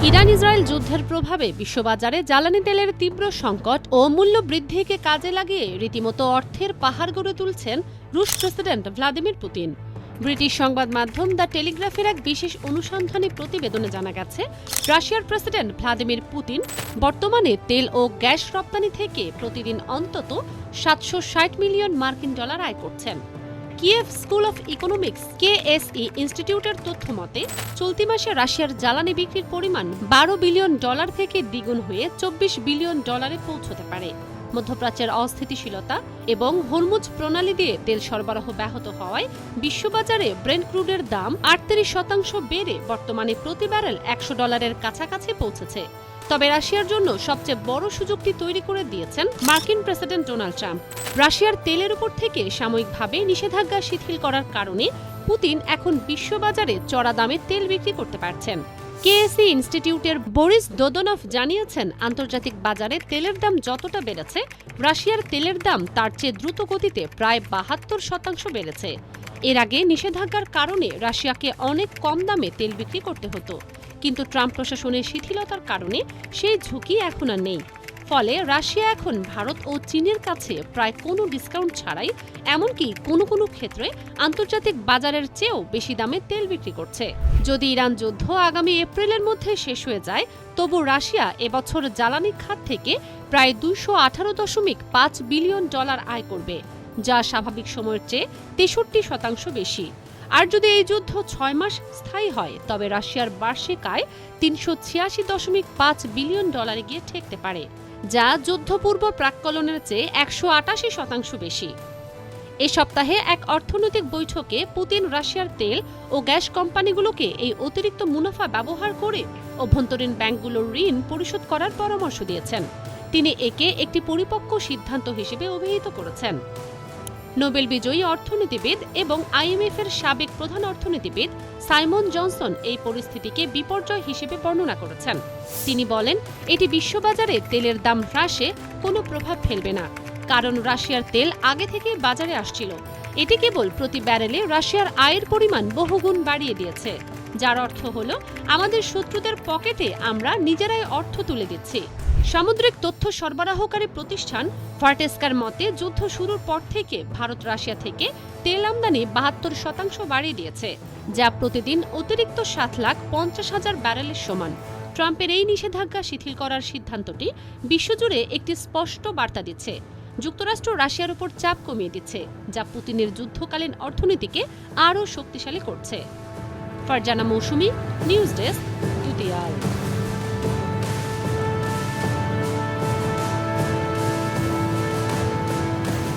Iran Israel যুদ্ধের প্রভাবে বিশ্ববাজারে জ্বালানি তেলের তীব্র সংকট ও মূল্য বৃদ্ধিকে কাজে লাগিয়ে রীতিমতো অর্থের পাহাড় গড়ে তুলছেন রুশ প্রেসিডেন্ট ভ্লাদিমির পুতিন। ব্রিটিশ সংবাদ মাধ্যম দ্য টেলিগ্রাফের এক বিশেষ অনুসন্ধানী প্রতিবেদনে জানা গেছে, রাশিয়ার প্রেসিডেন্ট ভ্লাদিমির পুতিন বর্তমানে তেল ও গ্যাস রপ্তানি থেকে প্রতিদিন অন্তত ৭৬০ মিলিয়ন মার্কিন ডলার আয় করছেন। Kyiv school of economics KSE ইনস্টিটিউটের তথ্য মতে চলতি মাসে রাশিয়ার জ্বালানি বিক্রির পরিমাণ ১২ বিলিয়ন ডলার থেকে দ্বিগুণ হয়ে ২৪ বিলিয়ন ডলারে পৌঁছতে পারে। মধ্যপ্রাচ্যের অস্থিতিশীলতা এবং হরমুজ প্রণালী দিয়ে তেল সরবরাহ ব্যাহত হওয়ায় বিশ্ববাজারে ব্রেন্ট ক্রুডের দাম ৩৮% বেড়ে বর্তমানে প্রতি ব্যারেল $১০০ কাছাকাছি পৌঁছেছে। তবে রাশিয়ার জন্য সবচেয়ে বড় সুযোগটি তৈরি করে দিয়েছেন মার্কিন প্রেসিডেন্ট ডোনাল্ড ট্রাম্প। রাশিয়ার তেলের উপর থেকে সাময়িকভাবে নিষেধাজ্ঞা শিথিল করার কারণে পুতিন এখন বিশ্ববাজারে চড়া দামে তেল বিক্রি করতে পারছেন। KSE ইনস্টিটিউটের বরিস দোদনভ জানিয়েছেন, আন্তর্জাতিক বাজারে তেলের দাম যতটা বেড়েছে, রাশিয়ার তেলের দাম তার চেয়ে দ্রুত গতিতে প্রায় ৭২% বেড়েছে। এর আগে নিষেধাজ্ঞার কারণে রাশিয়াকে অনেক কম দামে তেল বিক্রি করতে হতো, কিন্তু ট্রাম্প প্রশাসনের শিথিলতার কারণে সেই ঝুঁকি এখন আর নেই। ফলে রাশিয়া এখন ভারত ও চীনের কাছে প্রায় কোনো ডিসকাউন্ট ছাড়াই, এমনকি কোনো কোনো ক্ষেত্রে আন্তর্জাতিক বাজারের চেয়েও বেশি দামে তেল বিক্রি করছে। যদি ইরান যুদ্ধ আগামী এপ্রিলের মধ্যে শেষ হয়ে যায়, তবু রাশিয়া এবছর জ্বালানি খাত থেকে প্রায় ২১৮.৫ বিলিয়ন ডলার আয় করবে, যা স্বাভাবিক সময়ের চেয়ে ৬৩% বেশি। আর যদি এই যুদ্ধ ৬ মাস স্থায়ী হয়, তবে রাশিয়ার বার্ষিক আয় ৩৮৬.৫ বিলিয়ন ডলারে গিয়ে ঠেকতে পারে, যা যুদ্ধপূর্ব প্রাক্কলনের চেয়ে ১৮০% বেশি। এ সপ্তাহে এক অর্থনৈতিক বৈঠকে পুতিন রাশিয়ার তেল ও গ্যাস কোম্পানিগুলোকে এই অতিরিক্ত মুনাফা ব্যবহার করে অভ্যন্তরীণ ব্যাংকগুলোর ঋণ পরিশোধ করার পরামর্শ দিয়েছেন। তিনি একে একটি পরিপক্ব সিদ্ধান্ত হিসেবে অভিহিত করেছেন। নোবেল বিজয়ী অর্থনীতিবিদ এবং IMF-এর সাবেক প্রধান অর্থনীতিবিদ সাইমন জনসন এই পরিস্থিতিকে বিপর্যয় হিসেবে বর্ণনা করেছেন। তিনি বলেন, এটি বিশ্ববাজারে তেলের দাম হ্রাসে কোনো প্রভাব ফেলবে না, কারণ রাশিয়ার তেল আগে থেকে বাজারে আসছিল। এটি কেবল প্রতি ব্যারেলে রাশিয়ার আয়ের পরিমাণ বহুগুণ বাড়িয়ে দিয়েছে, যার অর্থ হল আমাদের শত্রুদের পকেটে আমরা নিজেরাই অর্থ তুলে দিচ্ছি। সামুদ্রিক তথ্য সরবরাহকারী প্রতিষ্ঠান ফার্টেস্কার মতে, যুদ্ধ শুরুর পর থেকে ভারত রাশিয়া থেকে তেল আমদানি ৭২% বাড়িয়ে দিয়েছে, যা প্রতিদিন অতিরিক্ত ৭,৫০,০০০ ব্যারেলের সমান। ট্রাম্পের এই নিষেধাজ্ঞা শিথিল করার সিদ্ধান্তটি বিশ্বজুড়ে একটি স্পষ্ট বার্তা দিচ্ছে। যুক্তরাষ্ট্র রাশিয়ার উপর চাপ কমিয়ে দিচ্ছে, যা পুতিনের যুদ্ধকালীন অর্থনীতিকে আরও শক্তিশালী করছে। ফারজানা মৌসুমী, নিউজ ডেস্ক, দ্বিতীয় আলো।